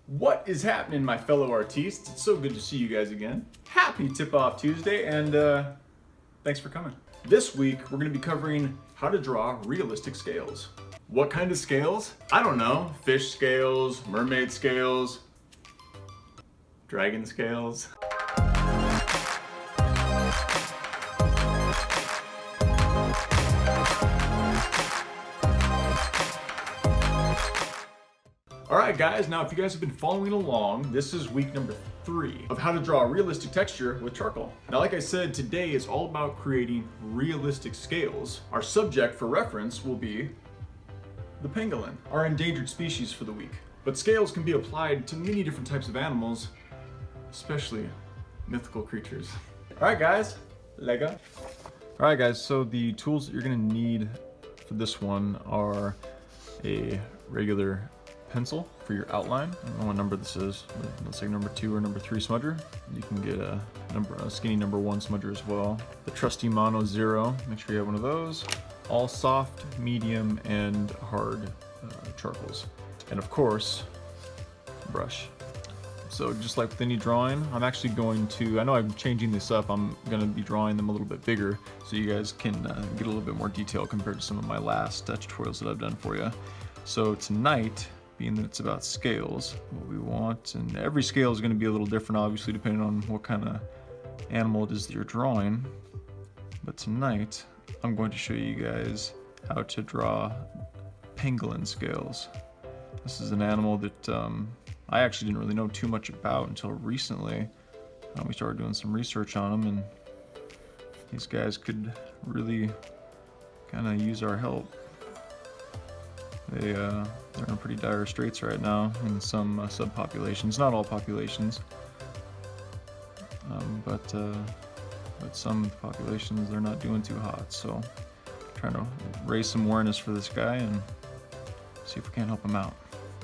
What is happening, my fellow artistes? It's so good to see you guys again. Happy Tip-Off Tuesday, and thanks for coming. This week, we're gonna be covering how to draw realistic scales. What kind of scales? I don't know. Fish scales, mermaid scales, dragon scales. Alright guys, now if you guys have been following along, this is week number 3 of how to draw a realistic texture with charcoal. Now like I said, today is all about creating realistic scales. Our subject for reference will be the pangolin, our endangered species for the week. But scales can be applied to many different types of animals, especially mythical creatures. Alright guys, Lego. Alright guys, so the tools that you're gonna need for this one are a regular pencil for your outline. I don't know what number this is, but let's say number 2 or number 3 smudger. You can get a skinny number 1 smudger as well. The trusty Mono 0, make sure you have one of those. All soft, medium, and hard charcoals. And of course, brush. So just like with any drawing, I'm actually going to, I know I'm changing this up, I'm going to be drawing them a little bit bigger so you guys can get a little bit more detail compared to some of my last tutorials that I've done for you. So tonight, being that it's about scales, what we want, and every scale is going to be a little different obviously depending on what kind of animal it is that you're drawing, but tonight I'm going to show you guys how to draw pangolin scales. This is an animal that I actually didn't really know too much about until recently. We started doing some research on them, and these guys could really kind of use our help. They're in pretty dire straits right now in some subpopulations, not all populations, but some populations they're not doing too hot. So trying to raise some awareness for this guy and see if we can't him out.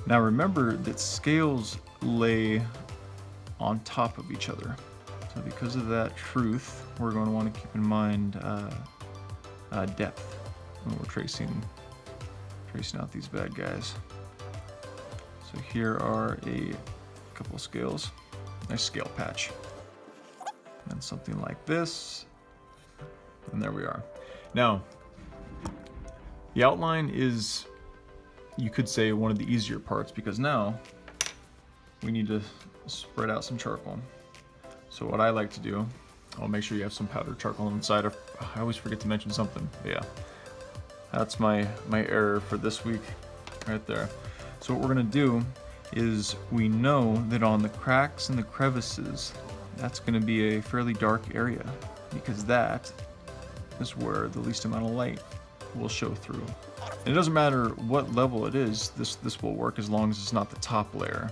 Now remember that scales lay on top of each other. So because of that truth, we're going to want to keep in mind depth when we're tracing out these bad guys. So here are a couple of scales. Nice scale patch. And something like this. And there we are. Now, the outline is, you could say, one of the easier parts because now we need to spread out some charcoal. So what I like to do, I'll make sure you have some powdered charcoal inside. I always forget to mention something. But yeah. That's my error for this week, right there. So what we're gonna do is we know that on the cracks and the crevices, that's gonna be a fairly dark area because that is where the least amount of light will show through. And it doesn't matter what level it is, this will work as long as it's not the top layer.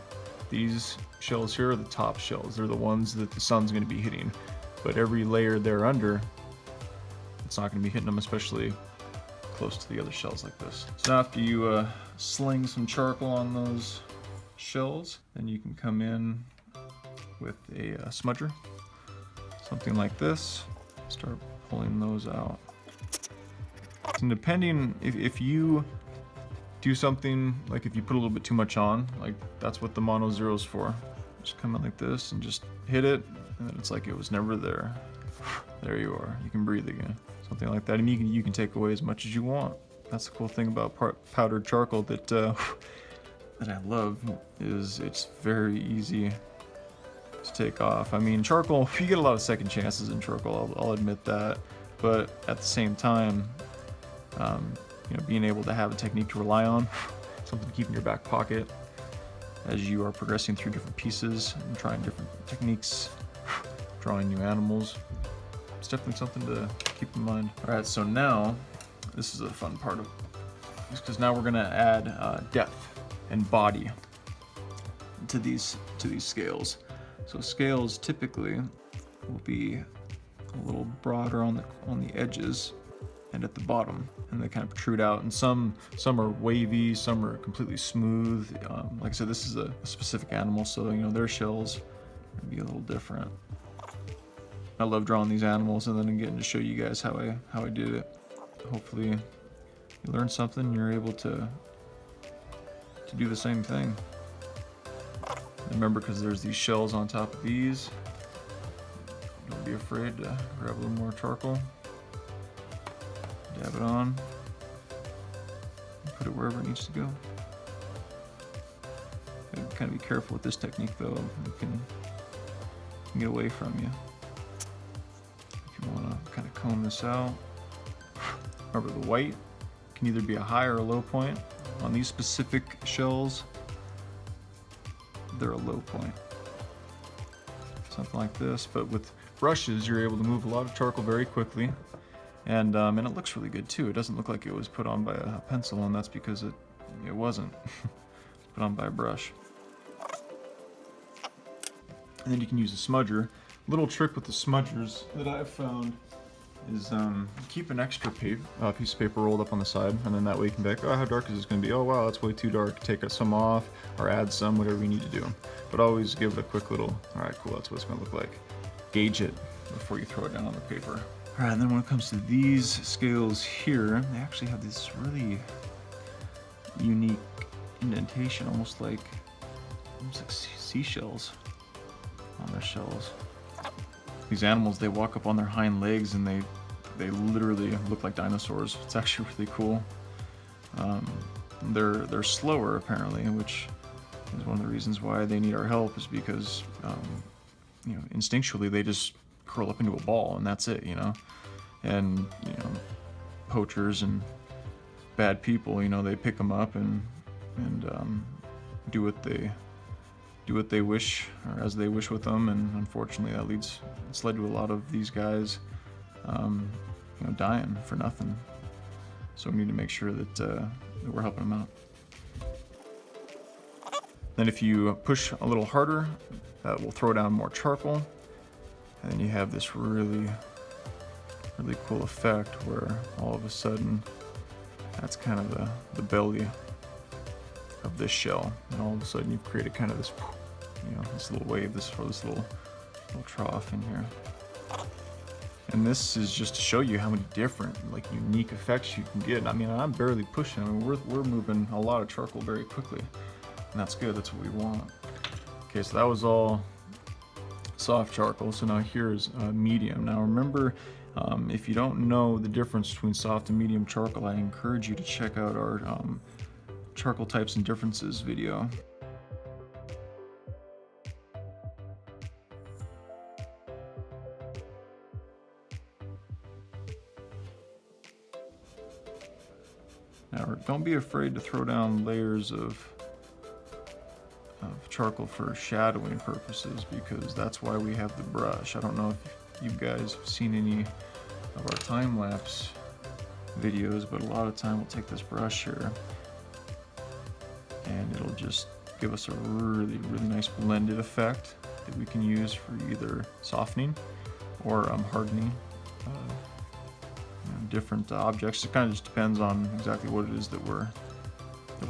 These shells here are the top shells. They're the ones that the sun's gonna be hitting. But every layer there under, it's not gonna be hitting them, especially close to the other shells like this. So now after you sling some charcoal on those shells, then you can come in with a smudger, something like this, start pulling those out. And depending, if you do something, like if you put a little bit too much on, like that's what the Mono 0 is for. Just come in like this and just hit it, and then it's like it was never there. There you are, you can breathe again. Something like that. I mean, you can take away as much as you want. That's the cool thing about powdered charcoal that I love, is it's very easy to take off. I mean, charcoal, you get a lot of second chances in charcoal, I'll admit that. But at the same time, you know, being able to have a technique to rely on, something to keep in your back pocket as you are progressing through different pieces and trying different techniques, drawing new animals. It's definitely something to keep in mind. All right, so now this is the fun part of this, because now we're gonna add depth and body to these scales. So scales typically will be a little broader on the edges and at the bottom, and they kind of protrude out. And some are wavy, some are completely smooth. Like I said, this is a specific animal, so you know their shells are gonna be a little different. I love drawing these animals and then getting to show you guys how I did it. Hopefully you learn something and you're able to do the same thing. Remember, because there's these shells on top of these, don't be afraid to grab a little more charcoal, dab it on, and put it wherever it needs to go. Kind of be careful with this technique though, it can get away from you. If you want to kind of comb this out, remember the white can either be a high or a low point. On these specific shells, they're a low point. Something like this, but with brushes you're able to move a lot of charcoal very quickly, and it looks really good too. It doesn't look like it was put on by a pencil, and that's because it wasn't. It's put on by a brush. And then you can use a smudger. Little trick with the smudgers that I've found is keep an extra piece of paper rolled up on the side, and then that way you can be like, oh, how dark is this going to be? Oh wow, that's way too dark. Take some off or add some, whatever you need to do. But always give it a quick little, all right, cool, that's what it's going to look like. Gauge it before you throw it down on the paper. All right, and then when it comes to these scales here, they actually have this really unique indentation, almost like seashells on their shells. These animals, they walk up on their hind legs and they literally look like dinosaurs. It's actually really cool. They're slower apparently, which is one of the reasons why they need our help, is because instinctually they just curl up into a ball and that's it, And poachers and bad people, they pick them up and do what they wish, or as they wish with them, and unfortunately it's led to a lot of these guys dying for nothing. So we need to make sure that we're helping them out. Then if you push a little harder, that will throw down more charcoal, and then you have this really cool effect where all of a sudden that's kind of the belly of this shell, and all of a sudden you've created kind of this this little wave, this little trough in here. And this is just to show you how many different unique effects you can get. I mean, I'm barely pushing. I mean, we're moving a lot of charcoal very quickly, and that's good. That's what we want. Okay, so that was all soft charcoal. So now here's medium. Now remember, if you don't know the difference between soft and medium charcoal, I encourage you to check out our charcoal types and differences video. Now, don't be afraid to throw down layers of charcoal for shadowing purposes, because that's why we have the brush. I don't know if you guys have seen any of our time-lapse videos, but a lot of time we'll take this brush here and it'll just give us a really nice blended effect that we can use for either softening or hardening different objects. It kind of just depends on exactly what it is that we're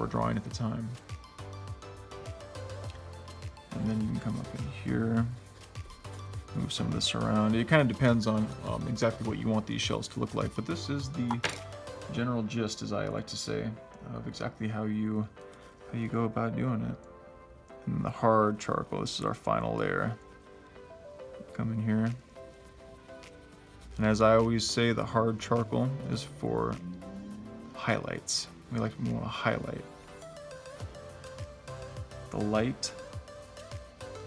drawing at the time. And then you can come up in here, move some of this around. It kind of depends on exactly what you want these shells to look like, but this is the general gist, as I like to say, of exactly how you go about doing it. And the hard charcoal, this is our final layer. Come in here. And as I always say, the hard charcoal is for highlights. We want to highlight the light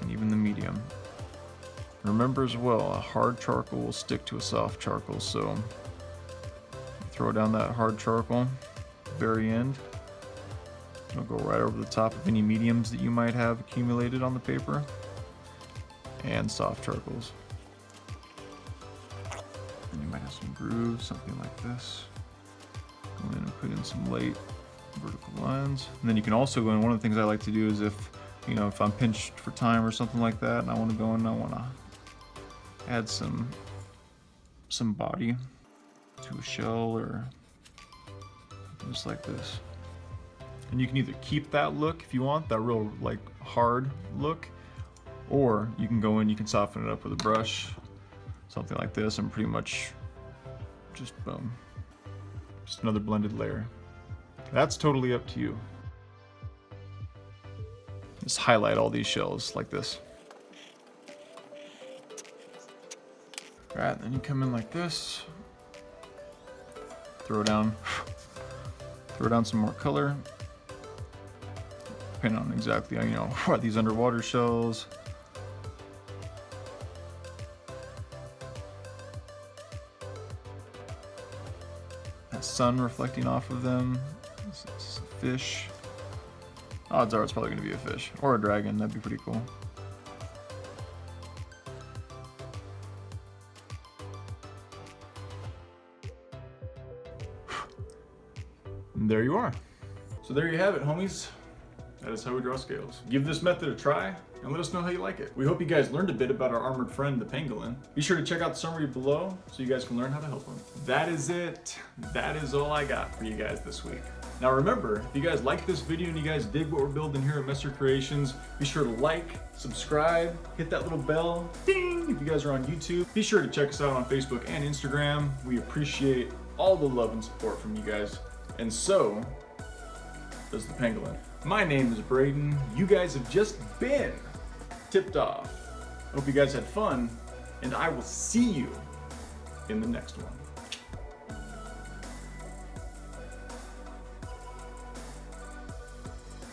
and even the medium. Remember as well, a hard charcoal will stick to a soft charcoal, so throw down that hard charcoal at the very end. It'll go right over the top of any mediums that you might have accumulated on the paper, and soft charcoals. And you might have some grooves, something like this. Go in and put in some light vertical lines. And then you can also go in, one of the things I like to do is if I'm pinched for time or something like that, and I want to go in and I want to add some body to a shell, or just like this. And you can either keep that look if you want, that real hard look, or you can go in, you can soften it up with a brush, something like this, and pretty much just boom, just another blended layer. That's totally up to you. Just highlight all these shells like this. All right, then you come in like this. Throw down some more color. Depending on exactly, you know, what these underwater shells. That sun reflecting off of them. This is a fish. Odds are it's probably gonna be a fish or a dragon. That'd be pretty cool. And there you are. So there you have it, homies. That is how we draw scales. Give this method a try and let us know how you like it. We hope you guys learned a bit about our armored friend, the pangolin. Be sure to check out the summary below so you guys can learn how to help him. That is it. That is all I got for you guys this week. Now remember, if you guys like this video and you guys dig what we're building here at Messer Creations, be sure to like, subscribe, hit that little bell, ding, if you guys are on YouTube. Be sure to check us out on Facebook and Instagram. We appreciate all the love and support from you guys. And so does the pangolin. My name is Braden. You guys have just been tipped off. I hope you guys had fun, and I will see you in the next one.